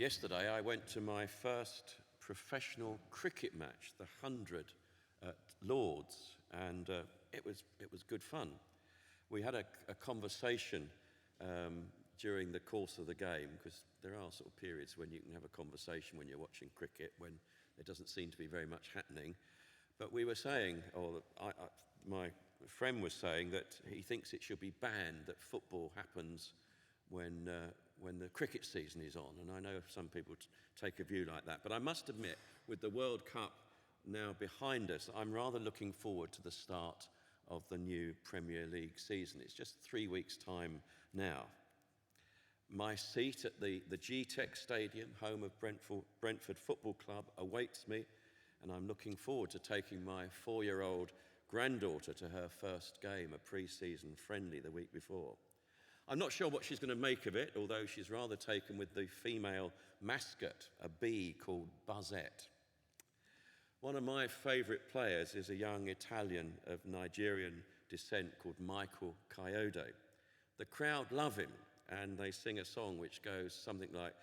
Yesterday I went to my first professional cricket match, the 100 at Lord's, and it was good fun. We had a conversation during the course of the game, because there are sort of periods when you can have a conversation when you're watching cricket, when there doesn't seem to be very much happening. But we were saying, my friend was saying, that he thinks it should be banned that football happens when the cricket season is on. And I know some people take a view like that. But I must admit, with the World Cup now behind us, I'm rather looking forward to the start of the new Premier League season. It's just 3 weeks' time now. My seat at the G-Tech Stadium, home of Brentford Football Club, awaits me, and I'm looking forward to taking my 4-year-old granddaughter to her first game, a pre-season friendly the week before. I'm not sure what she's going to make of it, although she's rather taken with the female mascot, a bee called Buzzette. One of my favourite players is a young Italian of Nigerian descent called Michael Coyote. The crowd love him, and they sing a song which goes something like,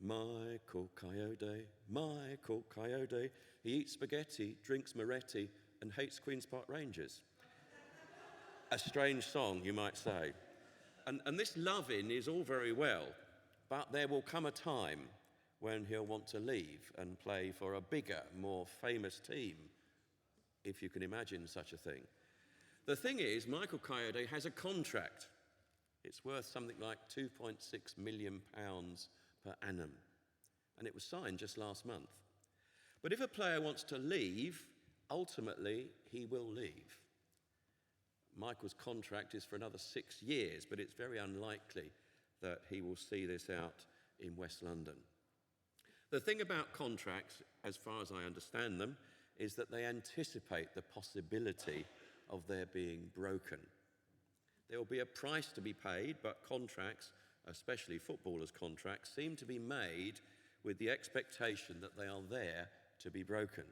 Michael Coyote, Michael Coyote, he eats spaghetti, drinks Moretti, and hates Queen's Park Rangers. A strange song, you might say. And this loving is all very well, but there will come a time when he'll want to leave and play for a bigger, more famous team, if you can imagine such a thing. The thing is, Michael Coyote has a contract. It's worth something like £2.6 million per annum, and it was signed just last month. But if a player wants to leave, ultimately he will leave. Michael's contract is for another 6 years, but it's very unlikely that he will see this out in West London. The thing about contracts, as far as I understand them, is that they anticipate the possibility of their being broken. There will be a price to be paid, but contracts, especially footballers' contracts, seem to be made with the expectation that they are there to be broken.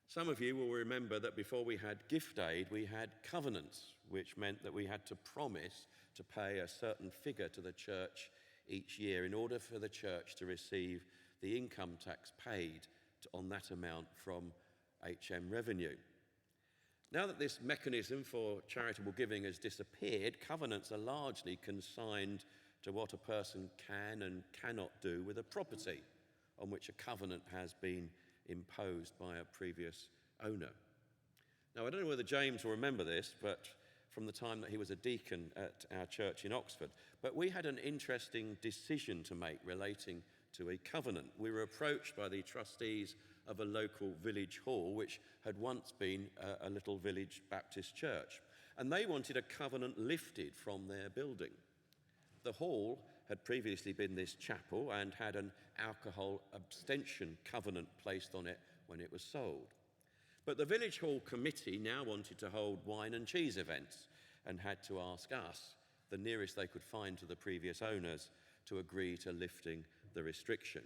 Some of you will remember that before we had gift aid, we had covenants, which meant that we had to promise to pay a certain figure to the church each year in order for the church to receive the income tax paid on that amount from HM revenue. Now that this mechanism for charitable giving has disappeared, covenants are largely consigned to what a person can and cannot do with a property on which a covenant has been imposed by a previous owner. Now, I don't know whether James will remember this, but from the time that he was a deacon at our church in Oxford, but we had an interesting decision to make relating to a covenant. We were approached by the trustees of a local village hall, which had once been a little village Baptist church, and they wanted a covenant lifted from their building. The hall had previously been this chapel and had an alcohol abstention covenant placed on it when it was sold. But the village hall committee now wanted to hold wine and cheese events and had to ask us, the nearest they could find to the previous owners, to agree to lifting the restriction.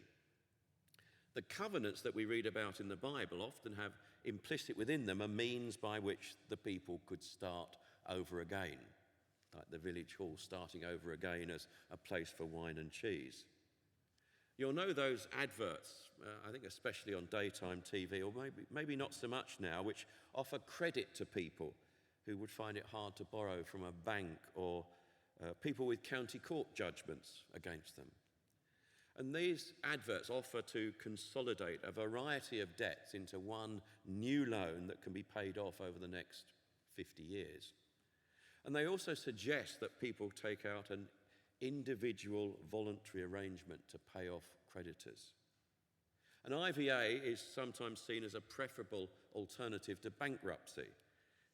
The covenants that we read about in the Bible often have implicit within them a means by which the people could start over again, like the village hall starting over again as a place for wine and cheese. You'll know those adverts, I think especially on daytime TV, or maybe not so much now, which offer credit to people who would find it hard to borrow from a bank, or people with county court judgments against them. And these adverts offer to consolidate a variety of debts into one new loan that can be paid off over the next 50 years. And they also suggest that people take out an individual voluntary arrangement to pay off creditors. An IVA is sometimes seen as a preferable alternative to bankruptcy,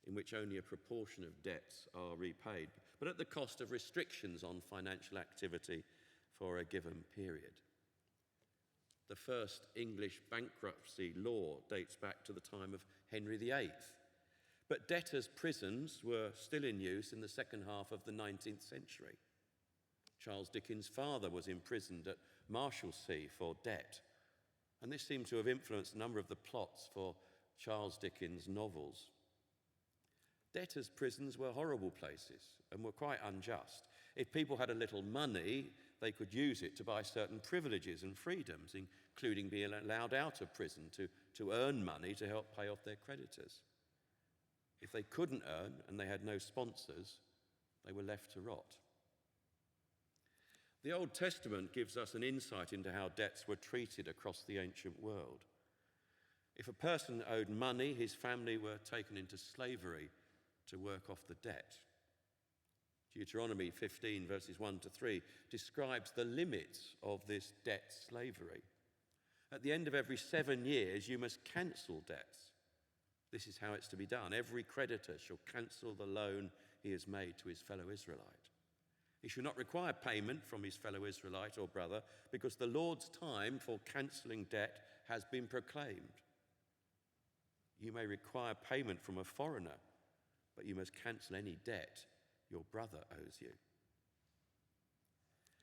in which only a proportion of debts are repaid, but at the cost of restrictions on financial activity for a given period. The first English bankruptcy law dates back to the time of Henry VIII. But debtors' prisons were still in use in the second half of the 19th century. Charles Dickens' father was imprisoned at Marshalsea for debt, and this seemed to have influenced a number of the plots for Charles Dickens' novels. Debtors' prisons were horrible places and were quite unjust. If people had a little money, they could use it to buy certain privileges and freedoms, including being allowed out of prison to earn money to help pay off their creditors. If they couldn't earn and they had no sponsors, they were left to rot. The Old Testament gives us an insight into how debts were treated across the ancient world. If a person owed money, his family were taken into slavery to work off the debt. Deuteronomy 15 verses 1 to 3 describes the limits of this debt slavery. At the end of every 7 years, you must cancel debts. This is how it's to be done. Every creditor shall cancel the loan he has made to his fellow Israelite. He shall not require payment from his fellow Israelite or brother, because the Lord's time for cancelling debt has been proclaimed. You may require payment from a foreigner, but you must cancel any debt your brother owes you.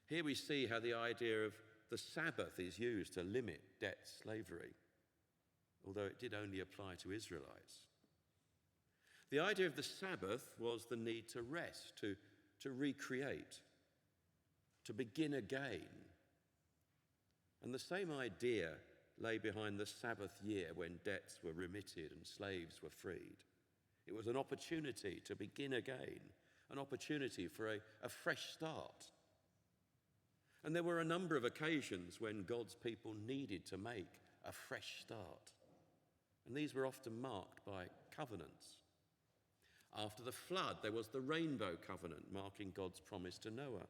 Here we see how the idea of the Sabbath is used to limit debt slavery, although it did only apply to Israelites. The idea of the Sabbath was the need to rest, to recreate, to begin again. And the same idea lay behind the Sabbath year when debts were remitted and slaves were freed. It was an opportunity to begin again, an opportunity for a fresh start. And there were a number of occasions when God's people needed to make a fresh start. And these were often marked by covenants. After the flood, there was the rainbow covenant, marking God's promise to Noah.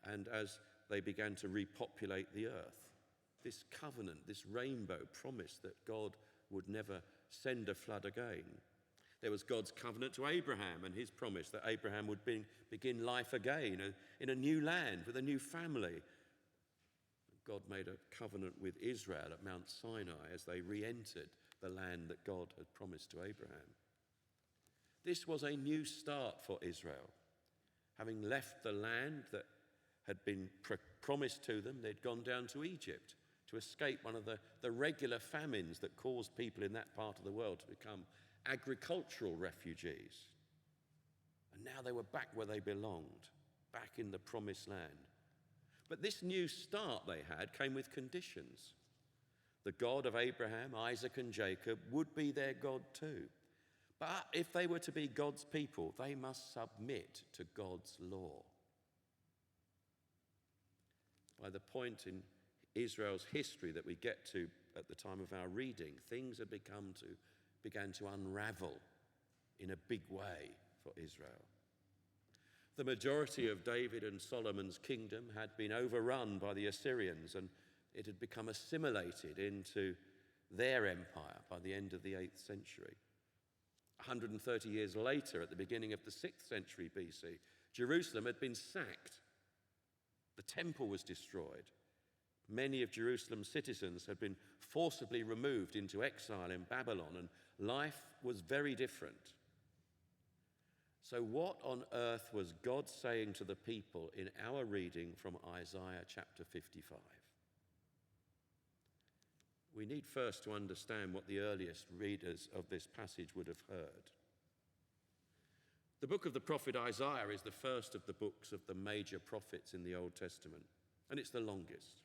And as they began to repopulate the earth, this covenant, this rainbow promise that God would never send a flood again. There was God's covenant to Abraham and his promise that Abraham would begin life again in a new land with a new family. God made a covenant with Israel at Mount Sinai as they re-entered the land that God had promised to Abraham. This was a new start for Israel. Having left the land that had been promised to them, they'd gone down to Egypt to escape one of the regular famines that caused people in that part of the world to become agricultural refugees. And now they were back where they belonged, back in the promised land. But this new start they had came with conditions. The God of Abraham, Isaac, and Jacob would be their God too. But if they were to be God's people, they must submit to God's law. By the point in Israel's history that we get to at the time of our reading, things had began to unravel in a big way for Israel. The majority of David and Solomon's kingdom had been overrun by the Assyrians, and it had become assimilated into their empire by the end of the 8th century. 130 years later, at the beginning of the 6th century BC, Jerusalem had been sacked. The temple was destroyed. Many of Jerusalem's citizens had been forcibly removed into exile in Babylon, and life was very different. So what on earth was God saying to the people in our reading from Isaiah chapter 55? We need first to understand what the earliest readers of this passage would have heard. The book of the prophet Isaiah is the first of the books of the major prophets in the Old Testament, and it's the longest.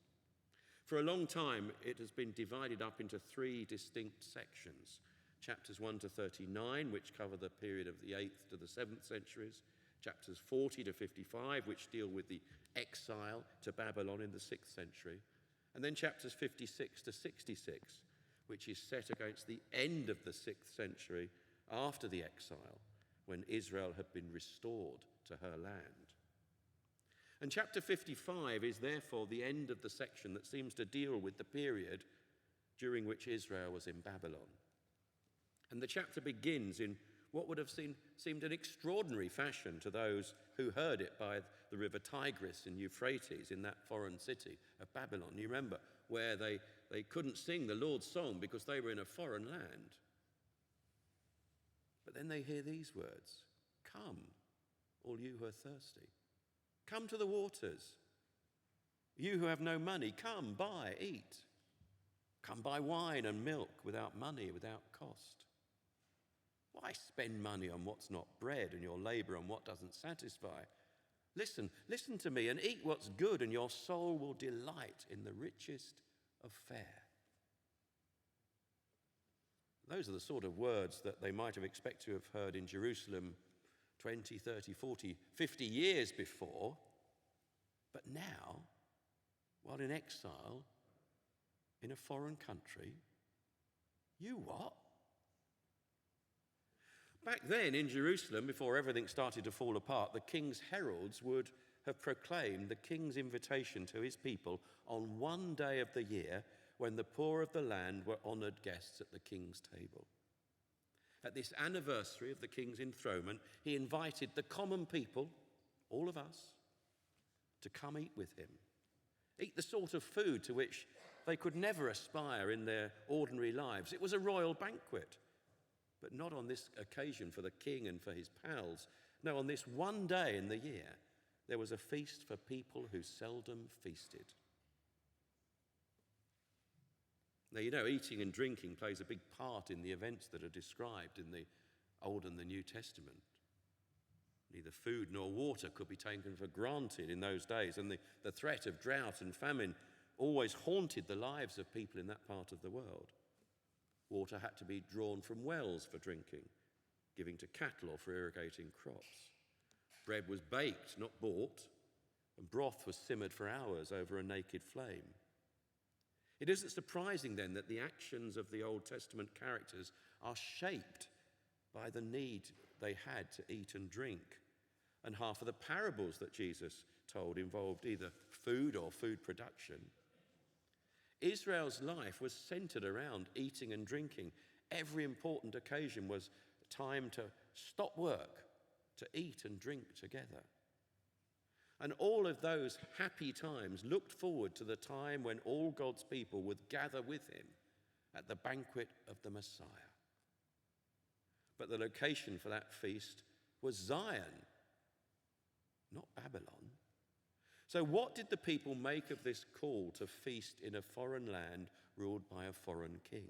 For a long time, it has been divided up into 3 distinct sections. Chapters 1 to 39, which cover the period of the 8th to the 7th centuries. Chapters 40 to 55, which deal with the exile to Babylon in the 6th century. And then chapters 56 to 66, which is set against the end of the 6th century after the exile, when Israel had been restored to her land. And chapter 55 is therefore the end of the section that seems to deal with the period during which Israel was in Babylon. And the chapter begins in what would have seemed an extraordinary fashion to those who heard it by the river Tigris and Euphrates in that foreign city of Babylon. You remember, where they couldn't sing the Lord's song because they were in a foreign land. But then they hear these words, "Come, all you who are thirsty. Come to the waters. You who have no money, come, buy, eat. Come buy wine and milk without money, without cost." Why spend money on what's not bread and your labor on what doesn't satisfy? Listen to me and eat what's good, and your soul will delight in the richest of fare. Those are the sort of words that they might have expected to have heard in Jerusalem 20, 30, 40, 50 years before. But now, while in exile in a foreign country, you what? Back then in Jerusalem, before everything started to fall apart, the king's heralds would have proclaimed the king's invitation to his people on one day of the year when the poor of the land were honoured guests at the king's table. At this anniversary of the king's enthronement, he invited the common people, all of us, to come eat with him. Eat the sort of food to which they could never aspire in their ordinary lives. It was a royal banquet. But not on this occasion for the king and for his pals. No, on this one day in the year, there was a feast for people who seldom feasted. Now, you know, eating and drinking plays a big part in the events that are described in the Old and the New Testament. Neither food nor water could be taken for granted in those days, and the threat of drought and famine always haunted the lives of people in that part of the world. Water had to be drawn from wells for drinking, giving to cattle or for irrigating crops. Bread was baked, not bought, and broth was simmered for hours over a naked flame. It isn't surprising then that the actions of the Old Testament characters are shaped by the need they had to eat and drink. And half of the parables that Jesus told involved either food or food production. Israel's life was centered around eating and drinking. Every important occasion was time to stop work, to eat and drink together. And all of those happy times looked forward to the time when all God's people would gather with him at the banquet of the Messiah. But the location for that feast was Zion, not Babylon. So what did the people make of this call to feast in a foreign land ruled by a foreign king?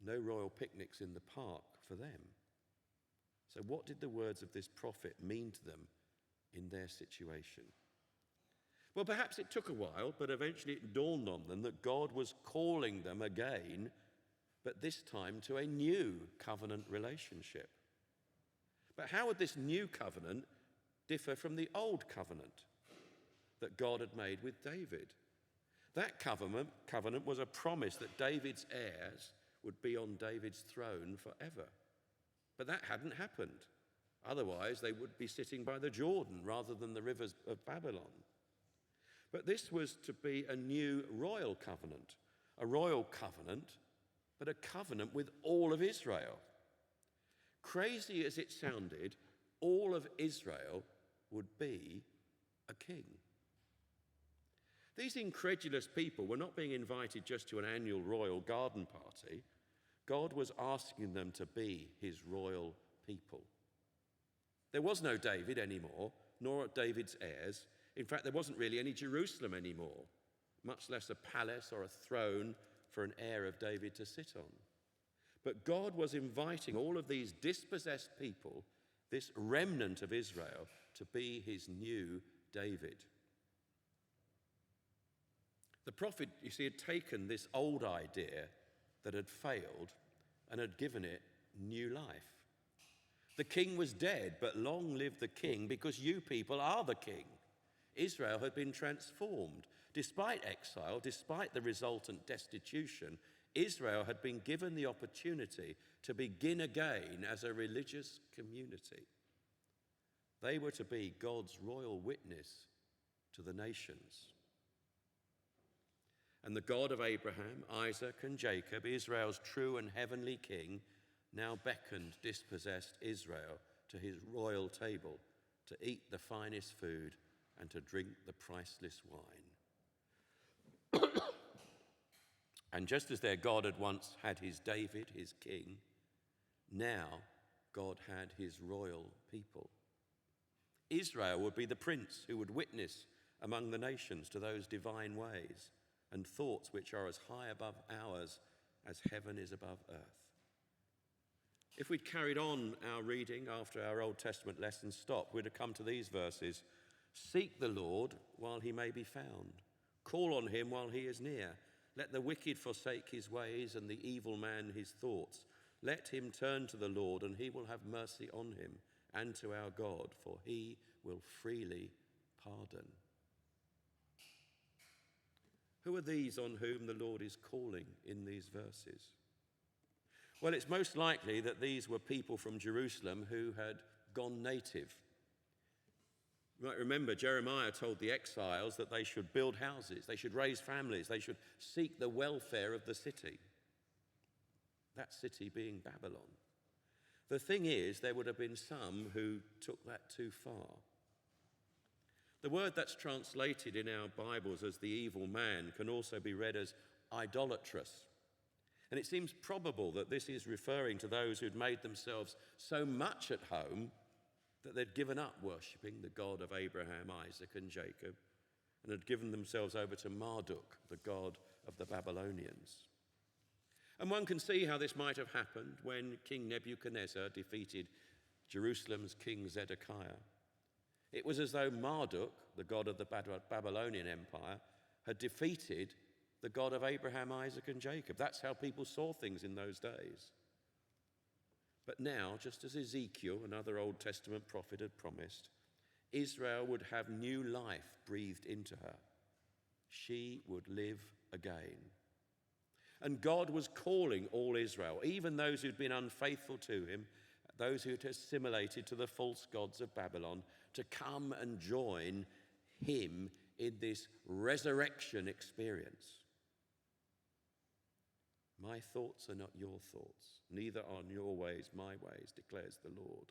No royal picnics in the park for them. So what did the words of this prophet mean to them in their situation? Well, perhaps it took a while, but eventually it dawned on them that God was calling them again, but this time to a new covenant relationship. But how would this new covenant differ from the old covenant that God had made with David? That covenant was a promise that David's heirs would be on David's throne forever. But that hadn't happened. Otherwise, they would be sitting by the Jordan rather than the rivers of Babylon. But this was to be a new royal covenant, but a covenant with all of Israel. Crazy as it sounded, all of Israel would be a king. These incredulous people were not being invited just to an annual royal garden party. God was asking them to be his royal people. There was no David anymore, nor David's heirs. In fact, there wasn't really any Jerusalem anymore, much less a palace or a throne for an heir of David to sit on. But God was inviting all of these dispossessed people, this remnant of Israel, to be his new David. The prophet, you see, had taken this old idea that had failed and had given it new life. The king was dead, but long live the king, because you people are the king. Israel had been transformed. Despite exile, despite the resultant destitution, Israel had been given the opportunity to begin again as a religious community. They were to be God's royal witness to the nations. And the God of Abraham, Isaac, and Jacob, Israel's true and heavenly king, now beckoned dispossessed Israel to his royal table to eat the finest food and to drink the priceless wine. And just as their God had once had his David, his king, now God had his royal people. Israel would be the prince who would witness among the nations to those divine ways. and thoughts which are as high above ours as heaven is above earth. If we'd carried on our reading after our Old Testament lesson stopped, we'd have come to these verses. Seek the Lord while he may be found. Call on him while he is near. Let the wicked forsake his ways and the evil man his thoughts. Let him turn to the Lord, and he will have mercy on him, and to our God, for he will freely pardon. Who are these on whom the Lord is calling in these verses? Well, it's most likely that these were people from Jerusalem who had gone native. You might remember Jeremiah told the exiles that they should build houses, they should raise families, they should seek the welfare of the city. That city being Babylon. The thing is, there would have been some who took that too far. The word that's translated in our Bibles as the evil man can also be read as idolatrous. And it seems probable that this is referring to those who'd made themselves so much at home that they'd given up worshipping the God of Abraham, Isaac, and Jacob, and had given themselves over to Marduk, the god of the Babylonians. And one can see how this might have happened when King Nebuchadnezzar defeated Jerusalem's king Zedekiah. It was as though Marduk, the god of the Babylonian Empire, had defeated the God of Abraham, Isaac, and Jacob. That's how people saw things in those days. But now, just as Ezekiel, another Old Testament prophet, had promised, Israel would have new life breathed into her. She would live again. And God was calling all Israel, even those who'd been unfaithful to him, those who had assimilated to the false gods of Babylon, to come and join him in this resurrection experience. My thoughts are not your thoughts, neither are your ways my ways, declares the Lord.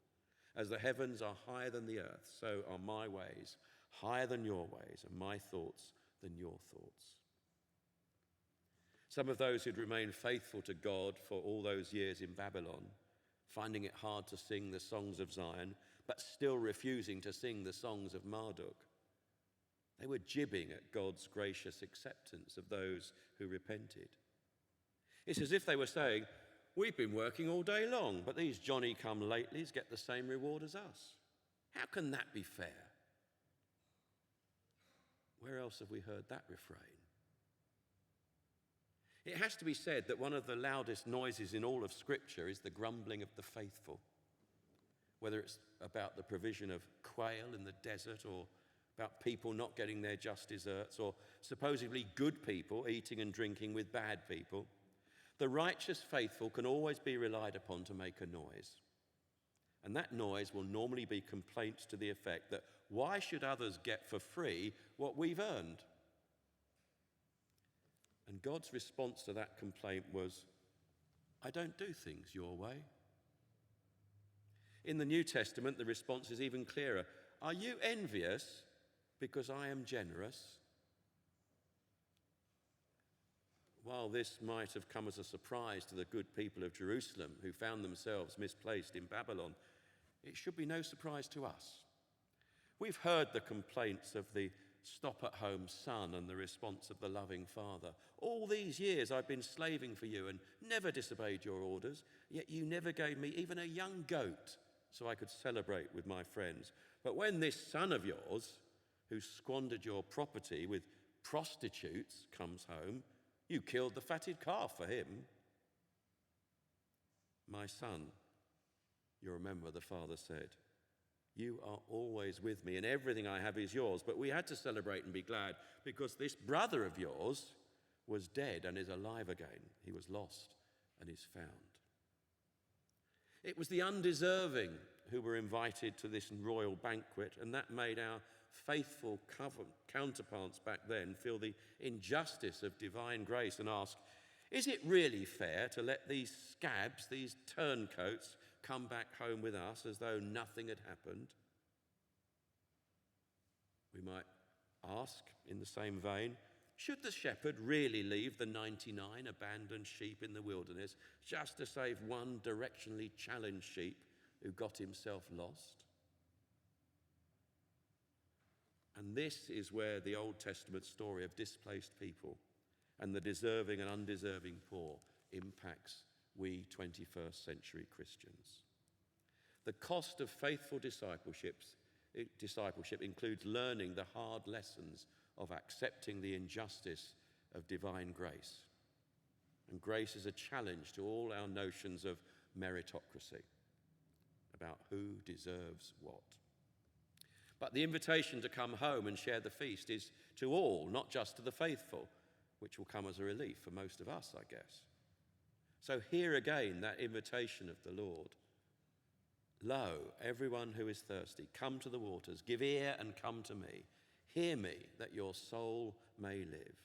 As the heavens are higher than the earth, so are my ways higher than your ways, and my thoughts than your thoughts. Some of those who'd remained faithful to God for all those years in Babylon, finding it hard to sing the songs of Zion, but still refusing to sing the songs of Marduk. They were jibbing at God's gracious acceptance of those who repented. It's as if they were saying, we've been working all day long, but these Johnny-come-latelys get the same reward as us. How can that be fair? Where else have we heard that refrain? It has to be said that one of the loudest noises in all of Scripture is the grumbling of the faithful, whether it's about the provision of quail in the desert, or about people not getting their just deserts, or supposedly good people eating and drinking with bad people. The righteous faithful can always be relied upon to make a noise. And that noise will normally be complaints to the effect that why should others get for free what we've earned? And God's response to that complaint was, I don't do things your way. In the New Testament, the response is even clearer. Are you envious because I am generous? While this might have come as a surprise to the good people of Jerusalem who found themselves misplaced in Babylon, it should be no surprise to us. We've heard the complaints of the stop-at-home son and the response of the loving father. All these years I've been slaving for you and never disobeyed your orders, yet you never gave me even a young goat so I could celebrate with my friends. But when this son of yours, who squandered your property with prostitutes, comes home, you killed the fatted calf for him. My son, you remember the father said, you are always with me and everything I have is yours. But we had to celebrate and be glad because this brother of yours was dead and is alive again. He was lost and is found. It was the undeserving who were invited to this royal banquet, and that made our faithful counterparts back then feel the injustice of divine grace and ask, is it really fair to let these scabs, these turncoats, come back home with us as though nothing had happened? We might ask in the same vein, should the shepherd really leave the 99 abandoned sheep in the wilderness just to save one directionally challenged sheep who got himself lost? And this is where the Old Testament story of displaced people and the deserving and undeserving poor impacts we 21st century Christians. The cost of faithful discipleship includes learning the hard lessons of accepting the injustice of divine grace. And grace is a challenge to all our notions of meritocracy, about who deserves what. But the invitation to come home and share the feast is to all, not just to the faithful, which will come as a relief for most of us, I guess. So hear again that invitation of the Lord. Lo, everyone who is thirsty, come to the waters, give ear and come to me. Hear me, that your soul may live.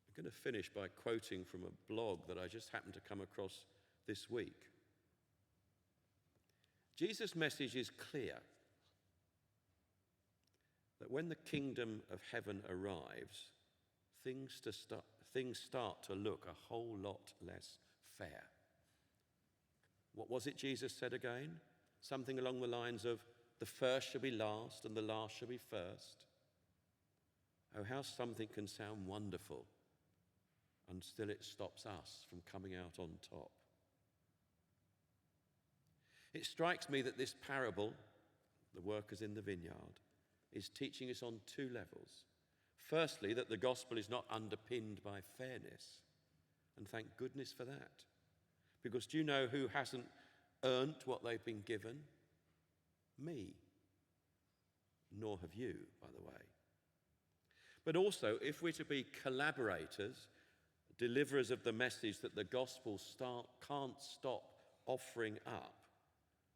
I'm going to finish by quoting from a blog that I just happened to come across this week. Jesus' message is clear, that when the kingdom of heaven arrives, things start to look a whole lot less fair. What was it Jesus said again? Something along the lines of, the first shall be last and the last shall be first. Oh, how something can sound wonderful, and still it stops us from coming out on top. It strikes me that this parable, the workers in the vineyard, is teaching us on two levels. Firstly, that the gospel is not underpinned by fairness, and thank goodness for that. Because do you know who hasn't earned what they've been given? Me. Nor have you, by the way. But also, if we're to be collaborators, deliverers of the message that the gospel can't stop offering up,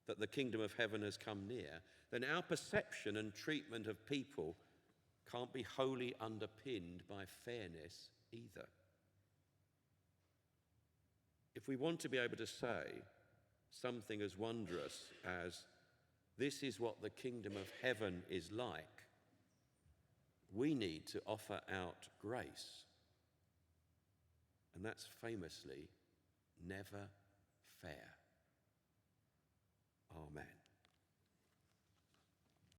that the kingdom of heaven has come near, then our perception and treatment of people can't be wholly underpinned by fairness either. If we want to be able to say something as wondrous as, this is what the kingdom of heaven is like, we need to offer out grace. And that's famously never fair. Amen.